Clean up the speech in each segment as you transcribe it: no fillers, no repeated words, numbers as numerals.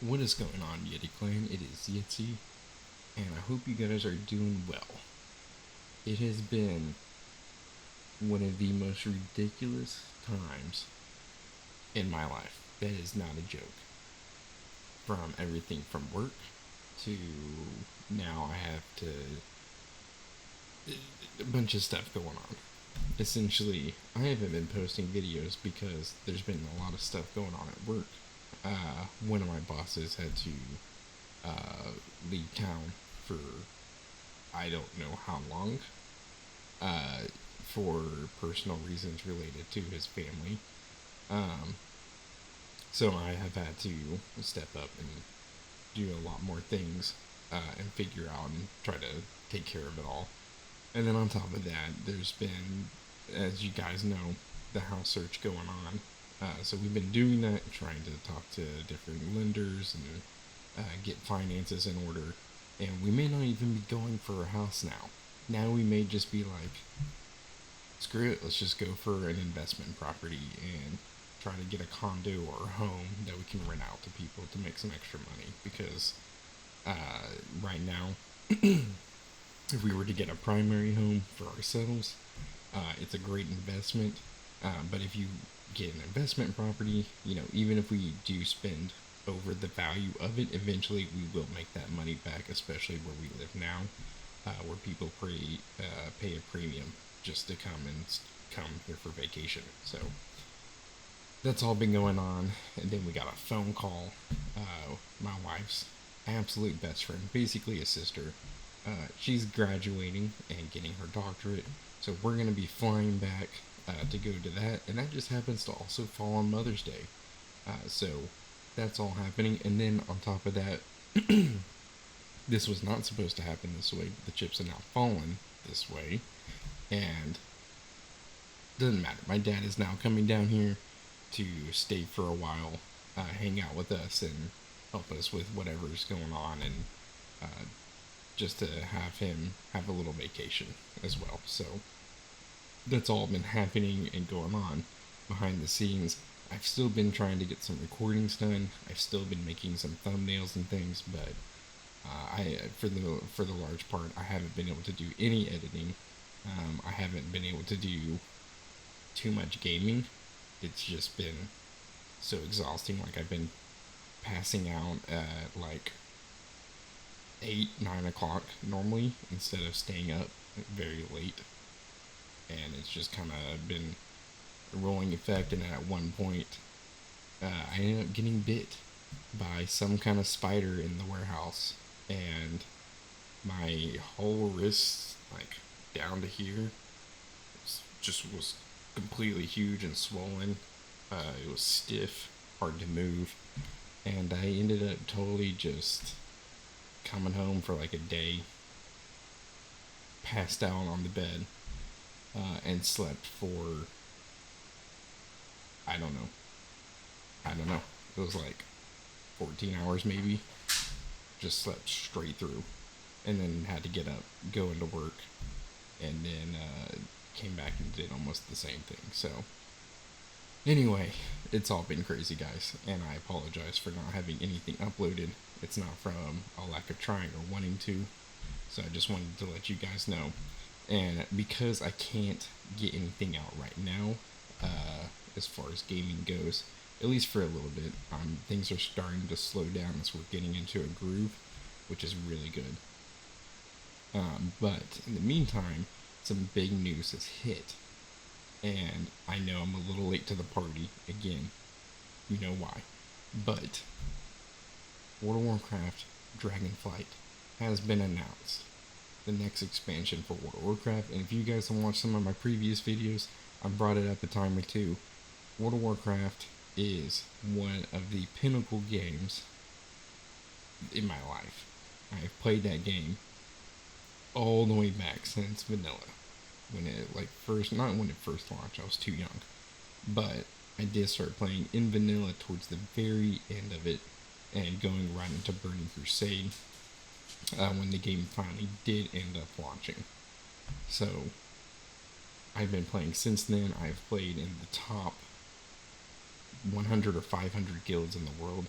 What is going on, Yeti Clan? It is Yeti, and I hope you guys are doing well. It has been one of the most ridiculous times in my life. That is not a joke. From everything from work to now, I have to. A bunch of stuff going on. Essentially, I haven't been posting videos because there's been a lot of stuff going on at work. One of my bosses had to leave town for I don't know how long, uh, for personal reasons related to his family. Um, so I have had to step up and do a lot more things and figure out and try to take care of it all. And then on top of that, there's been, as you guys know, the house search going on. So we've been doing that, trying to talk to different lenders and get finances in order. And we may not even be going for a house now. Now we may just be like, screw it, let's just go for an investment property and try to get a condo or a home that we can rent out to people to make some extra money. Because right now, if we were to get a primary home for ourselves, it's a great investment. But if you get an investment property, even if we do spend over the value of it, eventually we will make that money back, especially where we live now, where people pay a premium just to come here for vacation. So that's all been going on. And then we got a phone call. My wife's absolute best friend, basically a sister. She's graduating and getting her doctorate, so we're gonna be flying back to go to that, and that just happens to also fall on Mother's Day. So that's all happening, and then on top of that, this was not supposed to happen this way. The chips have now fallen this way, and doesn't matter. My dad is now coming down here to stay for a while, hang out with us, and help us with whatever's going on, and just to have him have a little vacation as well. So that's all been happening and going on behind the scenes. I've still been trying to get some recordings done. I've still been making some thumbnails and things, but I for the large part, I haven't been able to do any editing. I haven't been able to do too much gaming. It's just been so exhausting. Like, I've been passing out at like 8, 9 o'clock normally instead of staying up very late, and it's just kind of been a rolling effect. And at one point, I ended up getting bit by some kind of spider in the warehouse, and my whole wrist, like down to here, just was completely huge and swollen. It was stiff, hard to move, and I ended up totally just coming home for like a day, passed out on the bed, and slept for I don't know. I don't know. It was like 14 hours maybe. Just slept straight through, and then had to get up, go into work, and then came back and did almost the same thing. So anyway, it's all been crazy, guys, and I apologize for not having anything uploaded. It's not from a lack of trying or wanting to, so I just wanted to let you guys know. And because I can't get anything out right now, as far as gaming goes, at least for a little bit, things are starting to slow down as we're getting into a groove, which is really good. But in the meantime, some big news has hit, and I know I'm a little late to the party again. You know why? But World of Warcraft Dragonflight has been announced. The next expansion for World of Warcraft, and if you guys have watched some of my previous videos, I brought it up a time or two. World of Warcraft is one of the pinnacle games in my life. I've played that game all the way back since vanilla. When it not when it first launched, I was too young. But I did start playing in vanilla towards the very end of it, and going right into Burning Crusade when the game finally did end up launching. So I've been playing since then. I've played in the top 100 or 500 guilds in the world.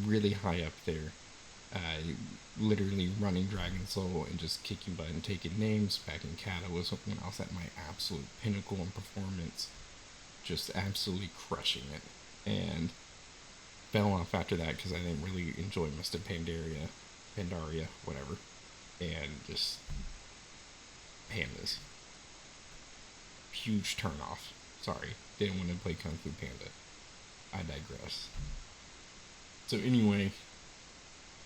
really high up there. Literally running Dragon Soul and just kicking butt and taking names. Back in Kata was when I was at my absolute pinnacle in performance, just absolutely crushing it. And fell off after that because I didn't really enjoy Mr. Pandaria, whatever. And just pandas. Huge turn off. Sorry, didn't want to play Kung Fu Panda. I digress. So anyway,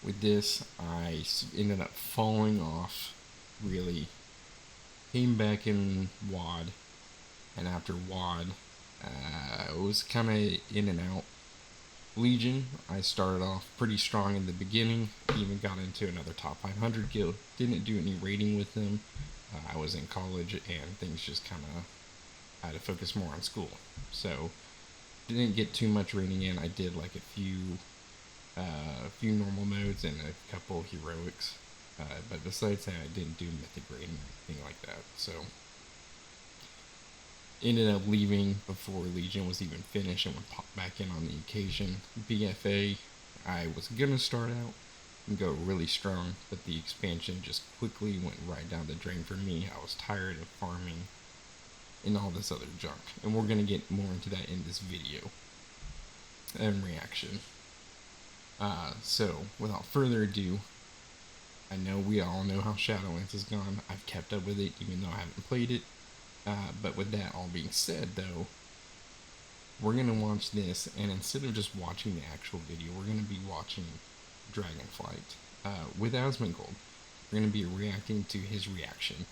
with this, I ended up falling off, really. Came back in WoD, and after WoD, it was kind of in and out. Legion, I started off pretty strong in the beginning, even got into another top 500 guild. Didn't do any raiding with them. I was in college, and things just kind of, I had to focus more on school. So, didn't get too much raiding in. I did like a few normal modes and a couple heroics. But besides that, I didn't do mythic raiding or anything like that. So, ended up leaving before Legion was even finished and would pop back in on the occasion. BFA, I was gonna start out and go really strong, but the expansion just quickly went right down the drain for me. I was tired of farming and all this other junk, and we're gonna get more into that in this video and reaction. So without further ado, I know we all know how Shadowlands has gone. I've kept up with it even though I haven't played it. But with that all being said, though, we're going to watch this, and instead of just watching the actual video, we're going to be watching Dragonflight with Asmongold. We're going to be reacting to his reaction.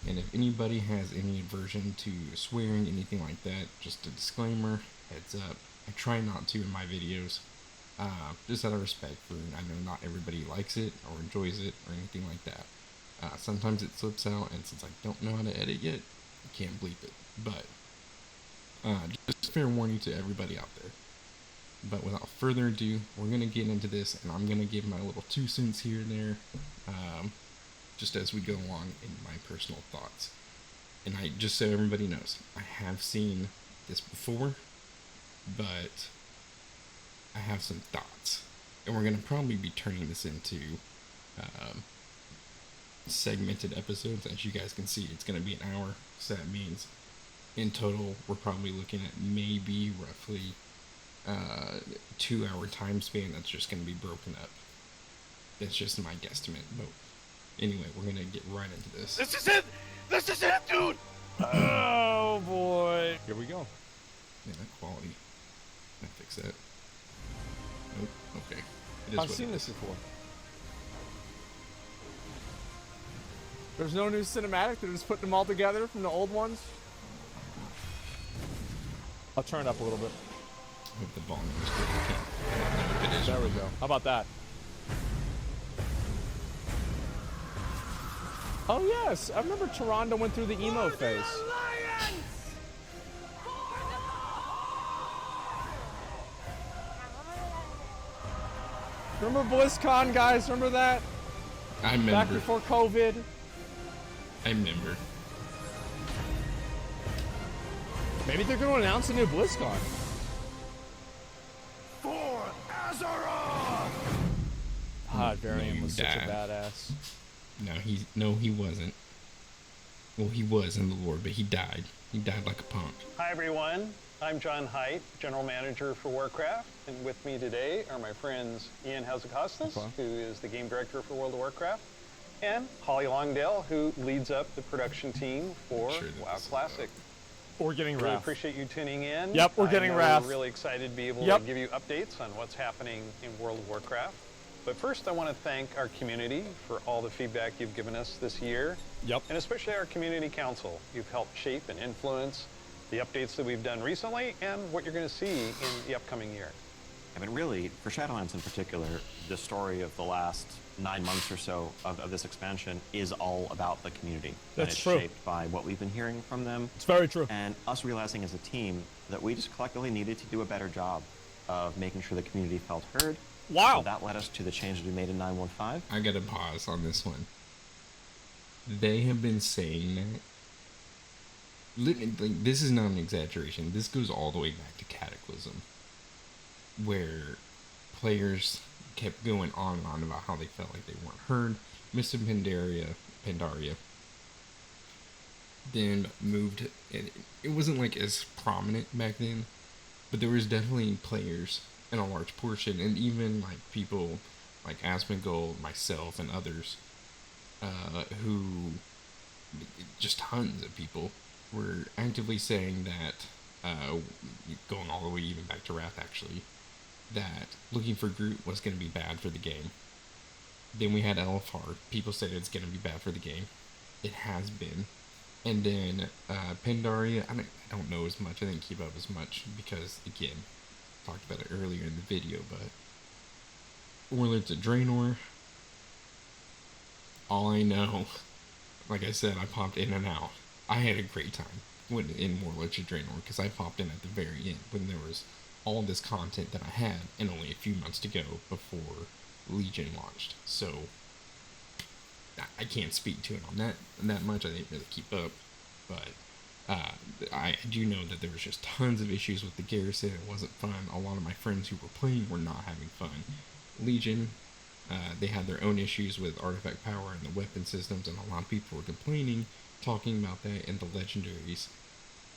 And if anybody has any aversion to swearing, anything like that, just a disclaimer, heads up. I try not to in my videos, just out of respect for, I know not everybody likes it or enjoys it or anything like that. Sometimes it slips out, and since I don't know how to edit yet, I can't bleep it. But just fair warning to everybody out there. But without further ado, we're going to get into this, and I'm going to give my little 2 cents here and there, just as we go along in my personal thoughts. And I just so everybody knows, I have seen this before, but I have some thoughts. And we're going to probably be turning this into segmented episodes. As you guys can see, it's going to be an hour, so that means in total we're probably looking at maybe roughly 2-hour time span that's just going to be broken up. That's just my guesstimate. But anyway, we're going to get right into this. This is it, dude. Oh boy, here we go. Yeah, that quality. Can I fix that? Nope. Okay. I've seen this before. There's no new cinematic. They're just putting them all together from the old ones. I'll turn it up a little bit. I hope the volume is good. I can't know if it is. There we go. How about that? Oh yes, I remember Toronto went through the emo phase. Remember BlizzCon, guys? Remember that? I remember. Back before COVID. I remember. Maybe they're going to announce a new BlizzCon. For Azeroth! Varian was such a badass. No, he wasn't. Well, he was in the lore, but he died. He died like a punk. Hi everyone, I'm John Haidt, General Manager for Warcraft, and with me today are my friends Ian Hauzakostas, who is the Game Director for World of Warcraft, and Holly Longdale, who leads up the production team for WoW Classic. We're getting Really Raph. appreciate you tuning in. Yep, we're getting Raph. We're really excited to be able to give you updates on what's happening in World of Warcraft. But first, I want to thank our community for all the feedback you've given us this year. Yep. And especially our community council. You've helped shape and influence the updates that we've done recently and what you're going to see in the upcoming year. I mean, really, for Shadowlands in particular, the story of the last 9 months or so of this expansion is all about the community. That's and it's true. shaped by what we've been hearing from them. It's very true. And us realizing as a team that we just collectively needed to do a better job of making sure the community felt heard. Wow. So that led us to the changes we made in 915. I gotta pause on this one. They have been saying that. Like, this is not an exaggeration. This goes all the way back to Cataclysm, where players kept going on and on about how they felt like they weren't heard. Mr. Pandaria then moved, and it wasn't like as prominent back then, but there was definitely players in a large portion, and even like people like Asmongold, myself, and others, who, just tons of people, were actively saying that, going all the way even back to Wrath actually, that looking for Groot was going to be bad for the game. Then we had LFR. People said it's going to be bad for the game. It has been. And then Pandaria, I don't know as much. I didn't keep up as much because, again, talked about it earlier in the video, but Warlords of Draenor, all I know, like I said, I popped in and out. I had a great time in Warlords of Draenor because I popped in at the very end when there was all this content that I had and only a few months to go before Legion launched. So I can't speak to it on that much. I didn't really keep up, but I do know that there was just tons of issues with the garrison. It wasn't fun. A lot of my friends who were playing were not having fun. Legion, they had their own issues with artifact power and the weapon systems, and a lot of people were complaining, talking about that and the legendaries,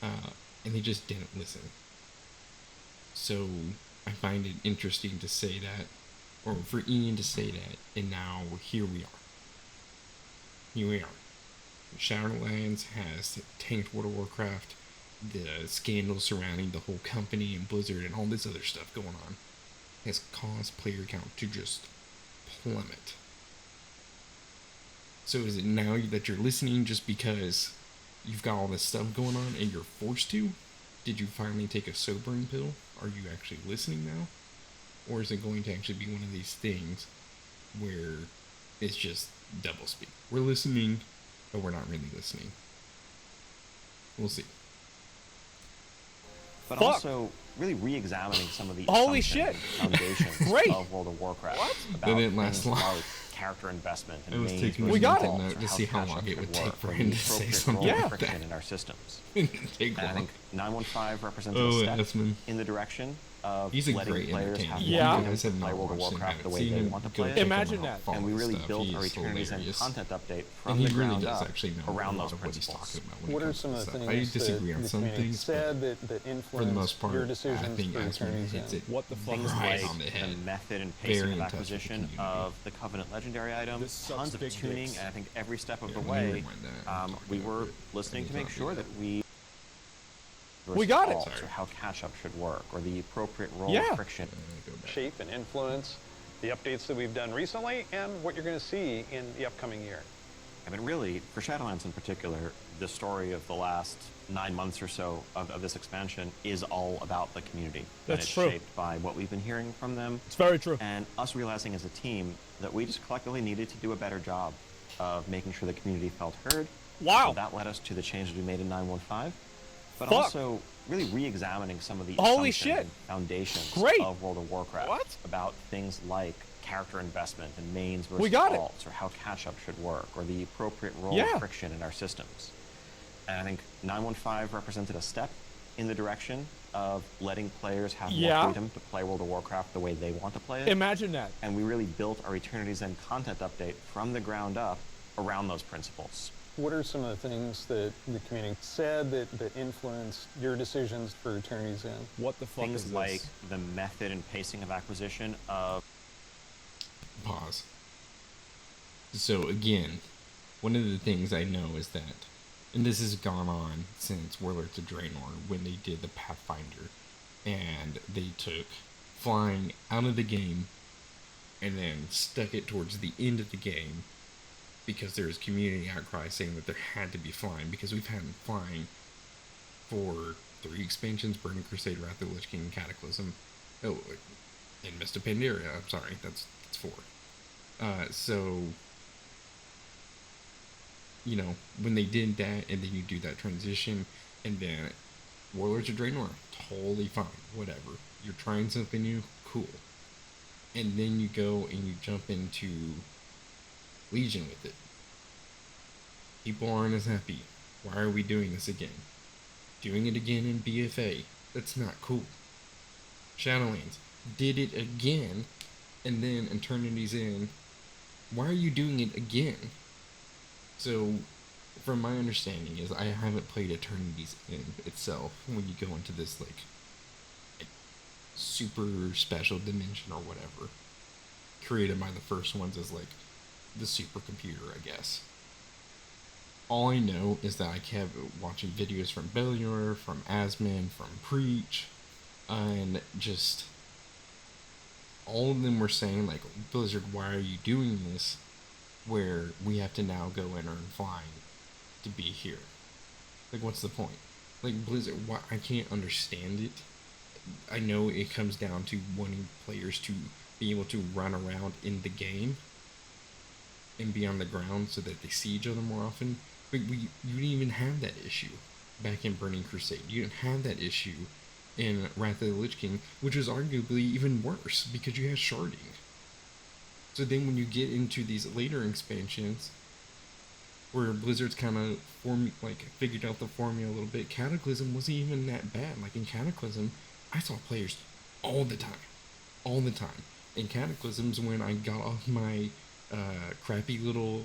and they just didn't listen. So I find it interesting to say that, or for Ian to say that, and now here we are. Here we are. Shadowlands has tanked World of Warcraft. The scandal surrounding the whole company and Blizzard and all this other stuff going on has caused player count to just plummet. So is it now that you're listening just because you've got all this stuff going on and you're forced to? Did you finally take a sobering pill? Are you actually listening now? Or is it going to actually be one of these things where it's just doublespeak? We're listening, but we're not really listening. We'll see. But Fuck. also really re-examining some of the Holy assumptions shit. and foundations Great. of World of Warcraft. What? About That didn't last things long. like character investment I and was mains taking versus We got it. defaults, note or to how see how catch-up long it should would take work, for or him the to say appropriate something role of Yeah. friction in our systems. Take And I long. think 915 represents Oh, a step Esmond. in the direction of He's a letting great players entertainer. have Yeah. more You guys have freedom to play not World of watched him. Warcraft the way Seen they him. want to Go play check it. him Imagine out. that. Follow And we his really stuff. built He our is Eternities and hilarious. content update And from he the really ground does up actually know around a lot those of what he's principles. talking about when What it are comes some to of the stuff. things I disagree that on the some community things, said but that for influenced the most part, your I decisions think for Asmund Eternity's hits End? it What the fuck Things is right this? like on the the head. method and Very pacing in of touch with the acquisition community. of the Covenant legendary items, This sucks tons of big tuning, dicks. and I think every step of Yeah, the let me way, rewind that and talk we about were it. listening to Let me make talk sure about that we We got it. or how catch-up should work, or the appropriate role Yeah. of friction. Go back. Shape and influence the updates that we've done recently and what you're going to see in the upcoming year. I mean, really, for Shadowlands in particular, the story of the last 9 months or so of this expansion is all about the community. That's and it's true. shaped by what we've been hearing from them, It's very true. and us realizing as a team that we just collectively needed to do a better job of making sure the community felt heard. Wow. So that led us to the changes we made in 915, but Fuck. also really re-examining some of the Holy assumptions shit. and foundations Great. of World of Warcraft What? about things like character investment and mains versus We got it. defaults, or how catch-up should work, or the appropriate role Yeah. of friction in our systems. And I think 915 represented a step in the direction of letting players have Yeah. more freedom to play World of Warcraft the way they want to play it. Imagine that. And we really built our Eternities End content update from the ground up around those principles. What are some of the things that the community said that influenced your decisions for Eternity's End? What the fuck is Things this? like the method and pacing of acquisition of Pause. So again, one of the things I know is that, and this has gone on since Warlords of Draenor, when they did the Pathfinder, and they took flying out of the game and then stuck it towards the end of the game because there was community outcry saying that there had to be flying, because we've had flying for 3 expansions: Burning Crusade, Wrath of the Lich King, Cataclysm. Oh, and Mist of Pandaria. I'm sorry, that's 4. So, you know, when they did that, and then you do that transition, and then Warlords of Draenor, totally fine, whatever. You're trying something new, cool. And then you go and you jump into Legion with it. People aren't as happy. Why are we doing this again? Doing it again in BFA, that's not cool. Shadowlands did it again and then Eternity's End, why are you doing it again? So, from my understanding is I haven't played Eternity's End itself when you go into this, like super special dimension or whatever, created by the first ones as, like, the supercomputer, I guess. All I know is that I kept watching videos from Bellior, from Asmon, from Preach, and just all of them were saying, like, Blizzard, why are you doing this? Where we have to now go and earn flying to be here. Like, what's the point? Like, Blizzard, why? I can't understand it. I know it comes down to wanting players to be able to run around in the game and be on the ground so that they see each other more often. But you didn't even have that issue back in Burning Crusade. You didn't have that issue in Wrath of the Lich King, which was arguably even worse because you had sharding. So then when you get into these later expansions, where Blizzard's kind of figured out the formula a little bit, Cataclysm wasn't even that bad. Like in Cataclysm, I saw players all the time. In Cataclysms, when I got off my crappy little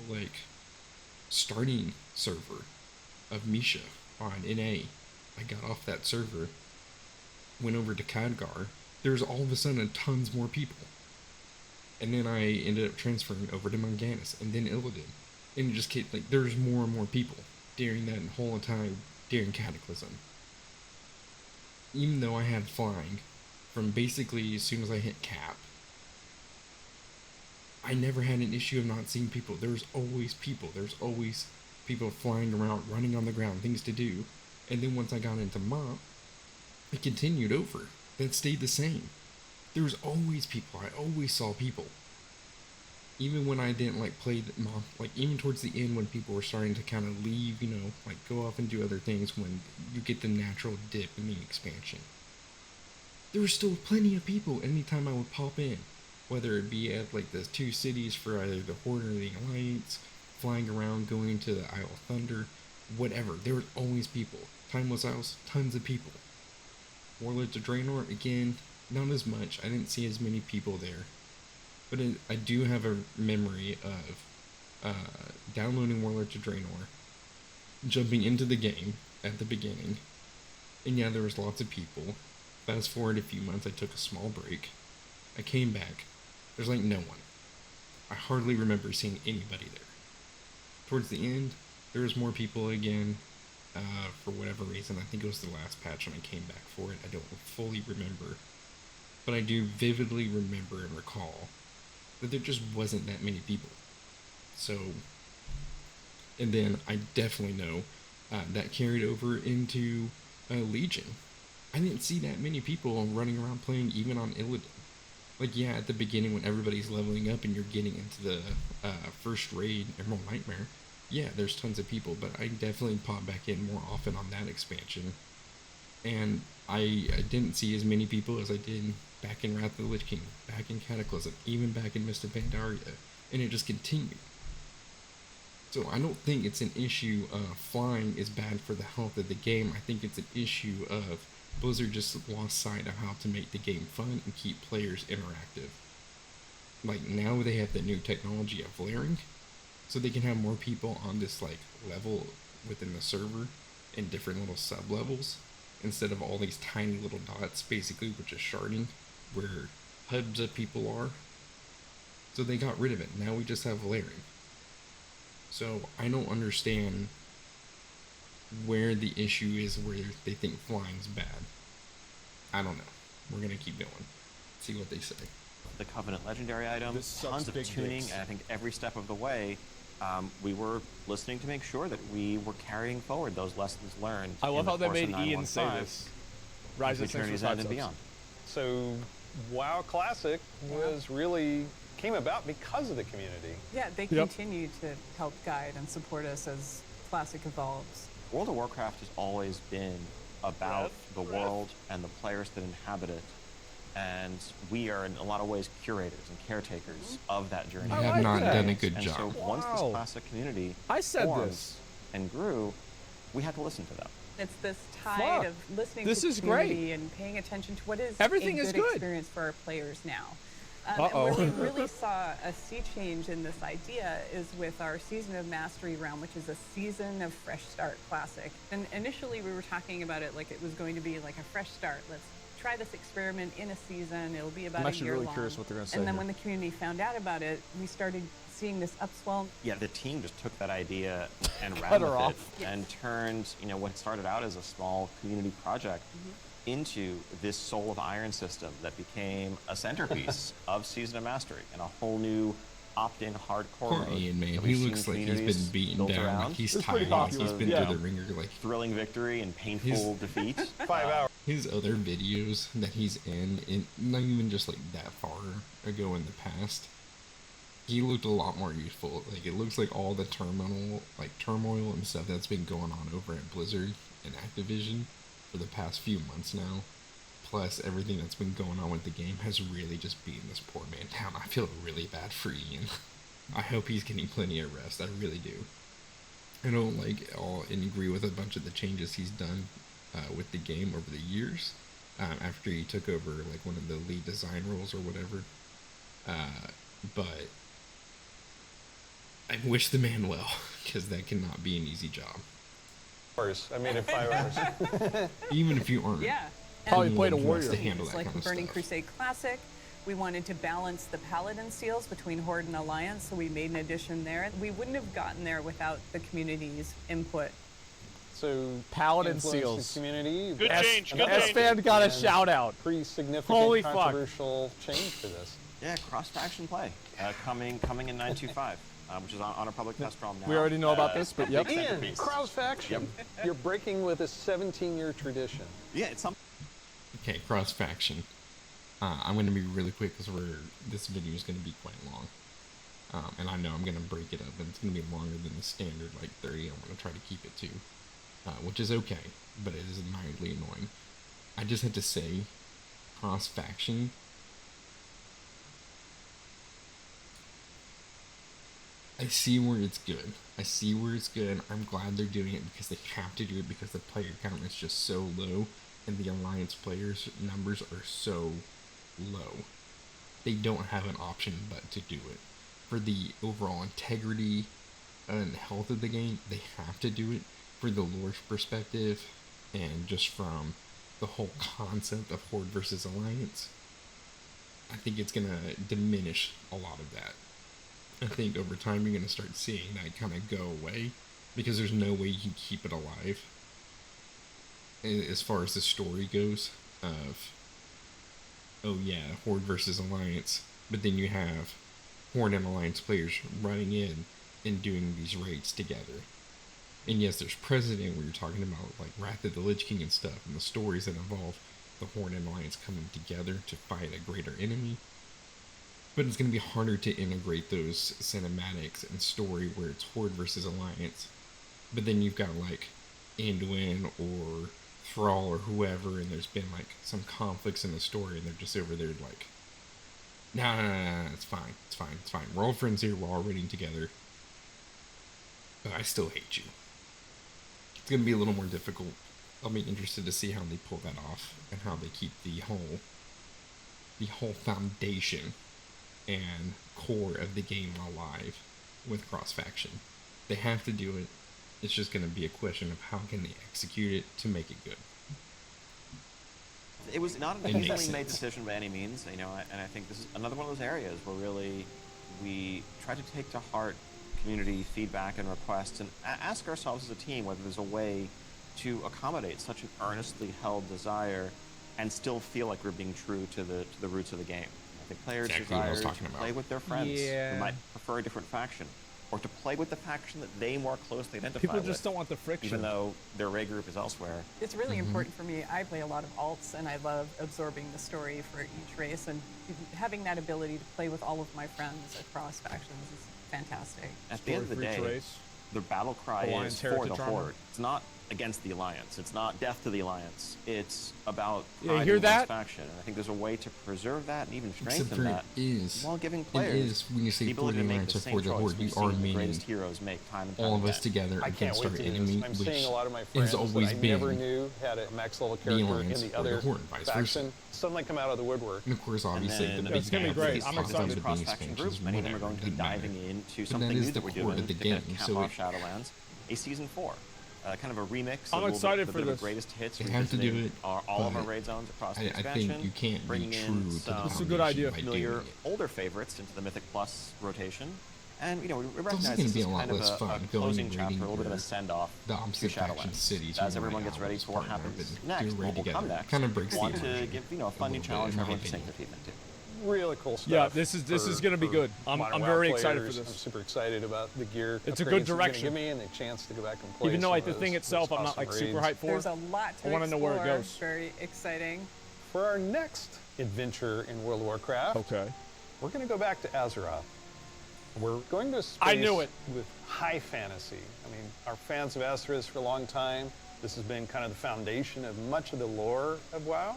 starting server of Misha on NA, I got off that server, went over to Khadgar. There's all of a sudden tons more people. And then I ended up transferring over to Morganis and then Illidan. And it just kept, there's more and more people during that whole time during Cataclysm. Even though I had flying from basically as soon as I hit cap, I never had an issue of not seeing people. There's always people. There's always people flying around, running on the ground, things to do. And then once I got into MOP, it continued over. That stayed the same. There was always people. I always saw people. Even when I didn't play the MOP, even towards the end when people were starting to kind of leave, go off and do other things, when you get the natural dip in the expansion, there was still plenty of people anytime I would pop in. Whether it be at the two cities for either the Horde or the Alliance, flying around, going to the Isle of Thunder, whatever. There was always people. Timeless Isles, tons of people. Warlords of Draenor, again, not as much. I didn't see as many people there. But I do have a memory of downloading Warlords of Draenor, jumping into the game at the beginning, and yeah, there was lots of people. Fast forward a few months, I took a small break. I came back. There's no one. I hardly remember seeing anybody there. Towards the end, there was more people again. For whatever reason, I think it was the last patch when I came back for it. I don't fully remember. But I do vividly remember and recall that there just wasn't that many people. So, and then I definitely know that carried over into Legion. I didn't see that many people running around playing even on Illidan. Yeah, at the beginning when everybody's leveling up and you're getting into the first raid, Emerald Nightmare, yeah, there's tons of people, but I definitely pop back in more often on that expansion. And I didn't see as many people as I did back in Wrath of the Lich King, back in Cataclysm, even back in Mist of Pandaria, and it just continued. So I don't think it's an issue of flying is bad for the health of the game. I think it's an issue of Blizzard just lost sight of how to make the game fun and keep players interactive. Now they have the new technology of layering, so they can have more people on this level within the server in different little sub-levels, instead of all these tiny little dots, basically, which is sharding, where hubs of people are. So they got rid of it. Now we just have layering. So I don't understand where the issue is where they think flying's bad. I don't know. We're going to keep going. See what they say. The Covenant Legendary item, tons of tuning, and I think every step of the way, we were listening to make sure that we were carrying forward those lessons learned. I love how they made Ian 915, say this. Rise of Eternity's End and beyond. So, WoW Classic came about because of the community. Yeah, they continue to help guide and support us as Classic evolves. World of Warcraft has always been about the world and the players that inhabit it. And we are, in a lot of ways, curators and caretakers of that journey. I have not done a good job. So once this Classic community formed and grew, we had to listen to them. It's this tide of listening to the community and paying attention to what is everything a is good good experience for our players now. And where we really saw a sea change in this idea is with our Season of Mastery realm, which is a Season of Fresh Start Classic. And initially we were talking about it like it was going to be like a fresh start. Let's try this experiment in a season. It'll be about a year long. I'm actually really curious what they're going to say. And then when the community found out about it, we started seeing this upswell. Yeah, the team just took that idea and ran with it and turned, what started out as a small community project into this Soul of Iron system that became a centerpiece of Season of Mastery and a whole new opt-in hardcore Poor mode. Ian, man. He looks like he's been beaten down. Like he's tired. He's been to the ringer. Like thrilling victory and painful defeat. 5 hours. His other videos that he's in, not even just like that far ago in the past, he looked a lot more useful. Like it looks like all the turmoil and stuff that's been going on over at Blizzard and Activision for the past few months now, plus everything that's been going on with the game has really just beaten this poor man down. I feel really bad for Ian. I hope he's getting plenty of rest. I really do. I don't all agree with a bunch of the changes he's done with the game over the years after he took over like one of the lead design roles or whatever. But I wish the man well, because that cannot be an easy job. I made it 5 hours. Even if you aren't. Yeah. Probably played a warrior. To handle It's that like kind of Burning stuff. Crusade Classic. We wanted to balance the Paladin seals between Horde and Alliance, so we made an addition there. We wouldn't have gotten there without the community's input. So Paladin influenced seals. the community. Good change. Good change. S-Fan got a shout out. Pretty significant Holy fuck. controversial change for this. Yeah, cross-faction play coming in 925, which is on a public test realm now. We already know about this, but yep. Ian, cross faction. You're breaking with a 17-year tradition. Yeah, it's something. Okay, cross faction. I'm going to be really quick because this video is going to be quite long. And I know I'm going to break it up, and it's going to be longer than the standard, like 30. I'm going to try to keep it to, which is okay, but it is mildly annoying. I just had to say, cross faction. I see where it's good. I'm glad they're doing it because they have to do it because the player count is just so low and the Alliance players numbers are so low. They don't have an option but to do it. For the overall integrity and health of the game, they have to do it. For the lore perspective and just from the whole concept of Horde versus Alliance, I think it's going to diminish a lot of that. I think over time you're going to start seeing that kind of go away because there's no way you can keep it alive as far as the story goes of, oh yeah, Horde versus Alliance, but then you have Horde and Alliance players running in and doing these raids together. And yes, there's President where you're talking about like Wrath of the Lich King and stuff and the stories that involve the Horde and Alliance coming together to fight a greater enemy. But it's going to be harder to integrate those cinematics and story where it's Horde versus Alliance. But then you've got like Anduin or Thrall or whoever, and there's been like some conflicts in the story, and they're just over there like, nah, it's fine. We're all friends here, we're all raiding together. But I still hate you. It's going to be a little more difficult. I'll be interested to see how they pull that off and how they keep the whole foundation and core of the game alive with cross-faction. They have to do it. It's just going to be a question of how can they execute it to make it good. It was not an easily made decision by any means, and I think this is another one of those areas where really we try to take to heart community feedback and requests and ask ourselves as a team whether there's a way to accommodate such an earnestly held desire and still feel like we're being true to the roots of the game. The players' desire to play with their friends who might prefer a different faction, or to play with the faction that they more closely identify with. People just don't want the friction. Even though their raid group is elsewhere. It's really important for me. I play a lot of alts, and I love absorbing the story for each race, and having that ability to play with all of my friends across factions is fantastic. At the end of the day, the battle cry is for the Horde. It's not against the Alliance. It's not death to the Alliance. It's about Yeah, you pride hear in one's that? faction. And I think there's a way to preserve that and even Except strengthen for that while giving it players is when you say the 40 ability to make Alliance the or same for the choice Horde, we've we are seen the meaning greatest heroes make time and time all of again. us together I can't against our wait to do enemy, this. I'm which seeing a lot of my has friends that always I never been knew had a max level the character in Alliance the or the other Horde, vice versa. faction suddenly come out of the woodwork. And of course, obviously, And the then big it's gonna be bad great. things I'm comes excited. down to the Cross-faction expansions, groups. Many of them are whatever, going to be doesn't matter. diving into But something that is new the that we're core doing of the to kind of game, cap so off Shadowlands. A season 4, kind of a remix. I'm a little excited bit, for a bit of this. a greatest hits. They have to do revisiting it, all of our but raid zones across the I expansion. think you can't be bringing true in to the some This is a good foundation idea. by familiar doing it. older favorites into the Mythic Plus rotation. And we also recognize gonna this be is a lot kind of less a fun going closing and chapter, a raiding little bit of a your- send-off the to opposite faction Shadowlands. cities. As you everyone might gets ready always for what partner up happens and next, do a raid what will come together. next, Kind of breaks the want to illusion give a a fun new little bit, challenge in for my everyone to sink opinion. their teeth into. Really cool stuff. Yeah, this is gonna be for good. I'm modern WoW very excited for players. this. I'm super excited about the gear. It's a upgrades good it's gonna direction. Give me and the chance to go back and play. Even though some like of the thing those itself, I'm not awesome like super raids. hyped for. There's a lot to I want to know where it explore. goes. Very exciting. For our next adventure in World of Warcraft, Okay. we're going to go back to Azeroth. We're going to a space I knew it. with high fantasy. I mean, our fans of Azeroth for a long time. This has been kind of the foundation of much of the lore of WoW.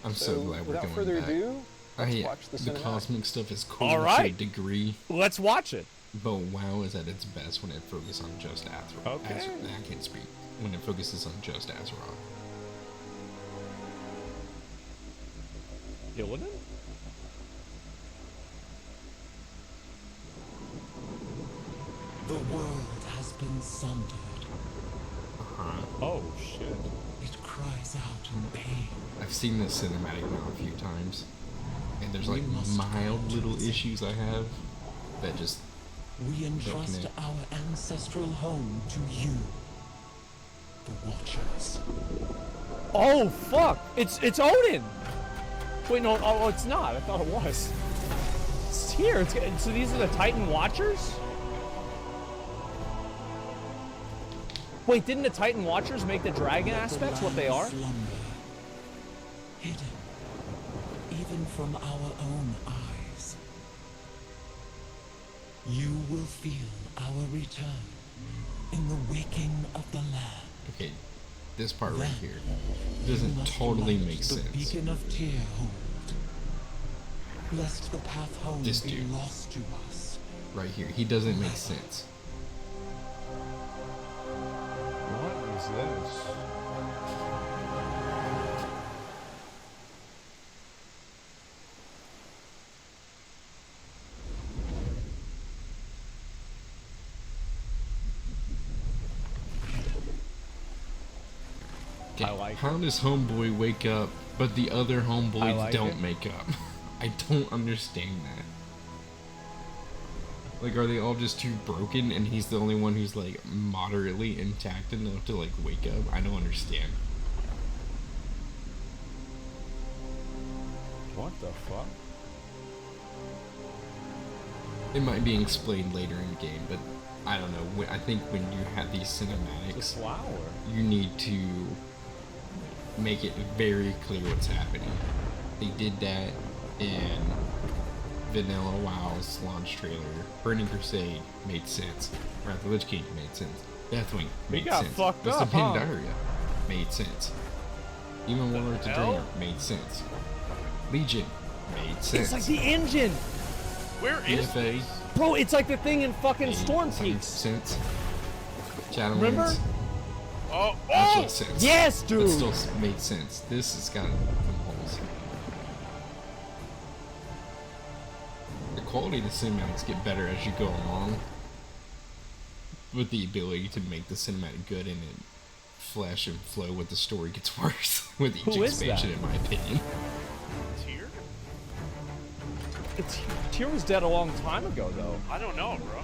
I'm so glad we're without going further back. ado, let's I, watch the the cinematic. cosmic stuff is cool All to a right. degree, Let's watch it. but WoW is at its best when it focuses on just Azeroth. Okay. I can't speak. When it focuses on just Azeroth. Killing it? The world has been sundered. Oh shit. It cries out in pain. I've seen this cinematic now a few times, and there's like We must mild go to little the issues I have that just We entrust connect. our ancestral home to you, the Watchers. Oh fuck! It's Odin. Wait, no. Oh, it's not. I thought it was. It's here. So these are the Titan Watchers. Wait, didn't the Titan Watchers make the dragon aspects what they are? Slumber, hidden, even from our own eyes. You will feel our return in the waking of the land. okay. This part right Then here you doesn't must totally light make the sense. beacon of Tearhold, lest the path home This be dude. lost to us. Right here, he doesn't make sense. What is this? Okay, I like how does homeboy wake up, but the other homeboys like don't it. make up? I don't understand that. Like, are they all just too broken, and he's the only one who's like moderately intact enough to like wake up? I don't understand. What the fuck? It might be explained later in the game, but I don't know. I think when you have these It's a cinematics, flower. you need to make it very clear what's happening. They did that in Vanilla WoW's launch trailer. Burning Crusade made sense. Wrath of the Lich King made sense. Deathwing made got sense. fucked What's up, the huh? Pandaria made sense. Even Warlords of hell? Draenor made sense. Legion made sense. It's like the engine, Where is EFA bro. It's like the thing in fucking made Storm some Peaks. sense. Shadowlands Remember? Oh, actually oh! sense. Yes, But dude. still made sense. This has got some holes. The quality of the cinematics get better as you go along, with the ability to make the cinematic good and it flesh and flow with the story gets worse with each Who is expansion, that? in my opinion. Tyr? Tyr was dead a long time ago, though. I don't know, bro.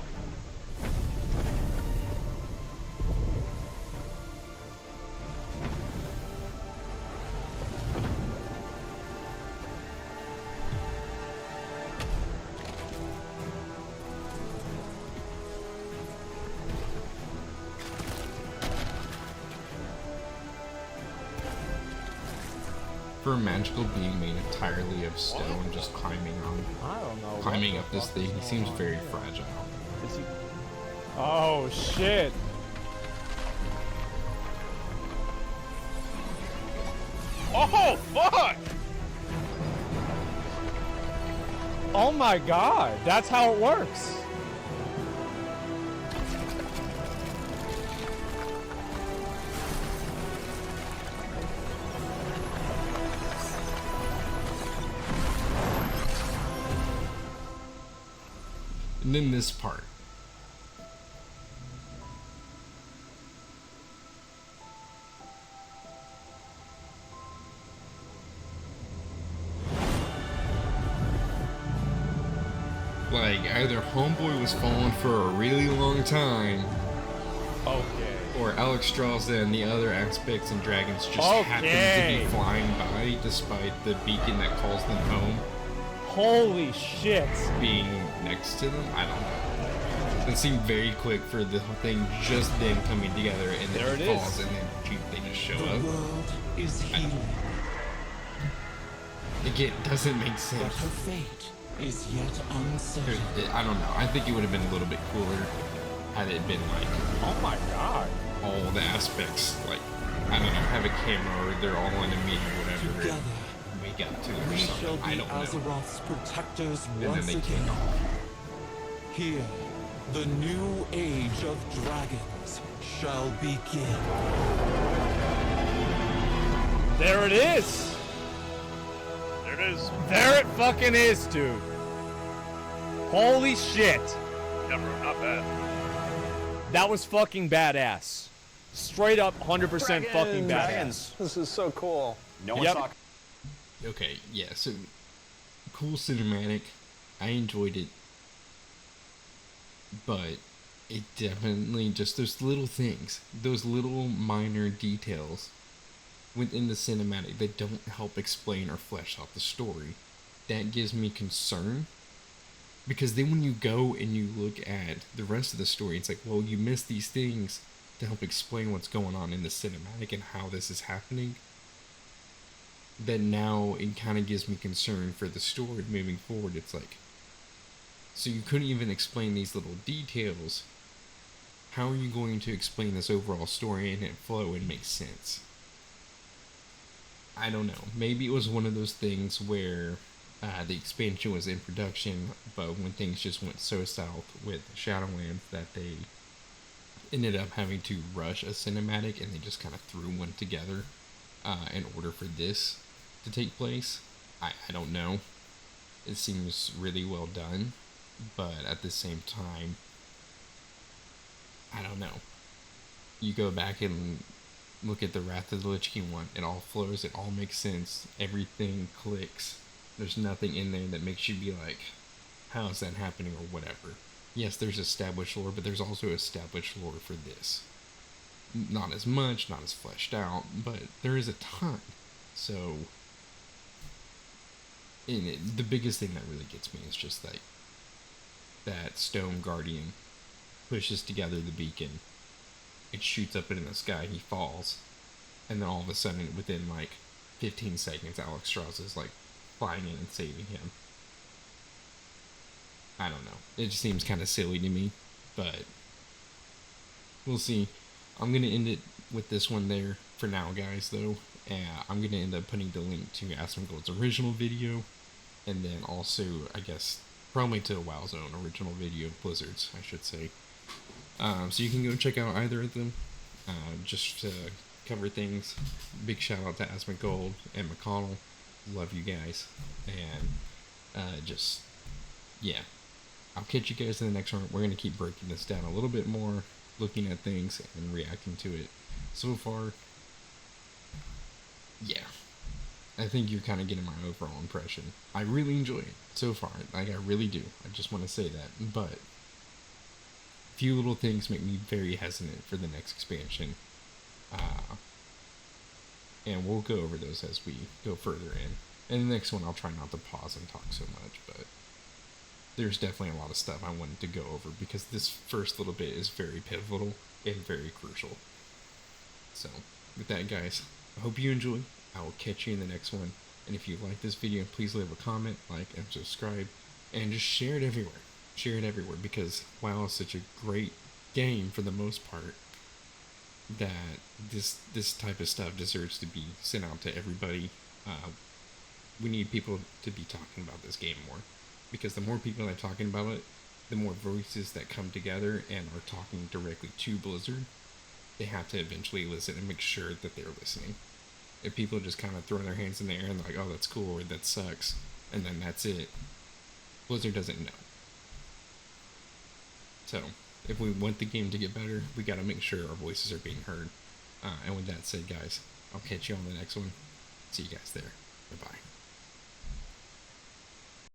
For a magical being made entirely of stone, just climbing I don't know. climbing up this thing, he seems very fragile. Is he... Oh shit! Oh, fuck! Oh my god, that's how it works. And then this part. Like, either Homeboy was falling for a really long time, Okay. or Alex Strauza and the other aspects and dragons just happened to Okay. be flying by despite the beacon that calls them home Holy shit. being next to them. I don't know. It seemed very quick for the whole thing just then coming together, and then There it it is. falls, and then shoot, they just show The up. world is healing, Again, it doesn't make but sense. her fate is yet uncertain. I don't know. I think it would have been a little bit cooler had it been like Oh my god. all the aspects, like, I don't know, have a camera or they're all in a meeting or whatever. Together, And we got to it or we shall something. be I don't know. Azeroth's protectors And then once they again. came off. Here, the new age of dragons shall begin. There it is. There it is. There it fucking is, dude. Holy shit. Yeah, bro, not bad. That was fucking badass. Straight up 100% fucking badass. Dragons. This is so cool. No one Yep. saw. Okay, yeah, so cool cinematic. I enjoyed it. But it definitely just those little things, those little minor details within the cinematic that don't help explain or flesh out the story. That gives me concern. Because then when you go and you look at the rest of the story, it's like, well, you missed these things to help explain what's going on in the cinematic and how this is happening. Then now it kind of gives me concern for the story moving forward. It's like, so you couldn't even explain these little details. How are you going to explain this overall story and it flow and make sense? I don't know. Maybe it was one of those things where the expansion was in production, but when things just went so south with Shadowlands that they ended up having to rush a cinematic and they just kind of threw one together in order for this to take place. I don't know. It seems really well done, but at the same time, I don't know. You go back and look at the Wrath of the Lich King one, it all flows, it all makes sense, everything clicks. There's nothing in there that makes you be like, how is that happening or whatever. Yes, there's established lore, but there's also established lore for this. Not as much, not as fleshed out, but there is a ton. So, the biggest thing that really gets me is just like, that Stone Guardian pushes together the beacon, it shoots up into the sky, he falls, and then all of a sudden, within like 15 seconds, Alex Strauss is like flying in and saving him. I don't know. It just seems kind of silly to me, but we'll see. I'm going to end it with this one there for now, guys, though. I'm going to end up putting the link to Asmongold's original video, and then also, I guess, probably to WoW Zone original video, Blizzard's, I should say. So you can go check out either of them, just to cover things. Big shout out to Asmongold and McConnell. Love you guys. And just, yeah. I'll catch you guys in the next one. We're going to keep breaking this down a little bit more, looking at things and reacting to it. So far, yeah. I think you're kind of getting my overall impression. I really enjoy it so far. Like, I really do. I just want to say that. But a few little things make me very hesitant for the next expansion. And we'll go over those as we go further in. And the next one, I'll try not to pause and talk so much, but there's definitely a lot of stuff I wanted to go over because this first little bit is very pivotal and very crucial. So, with that, guys, I hope you enjoy. I will catch you in the next one. And if you like this video, please leave a comment, like, and subscribe, and just share it everywhere. Share it everywhere because WoW is such a great game for the most part. that this type of stuff deserves to be sent out to everybody. We need people to be talking about this game more, because the more people that are talking about it, the more voices that come together and are talking directly to Blizzard. They have to eventually listen and make sure that they're listening. If people just kind of throw their hands in the air and like, oh, that's cool, or that sucks, and then that's it, Blizzard doesn't know. So, if we want the game to get better, we got to make sure our voices are being heard. And with that said, guys, I'll catch you on the next one. See you guys there.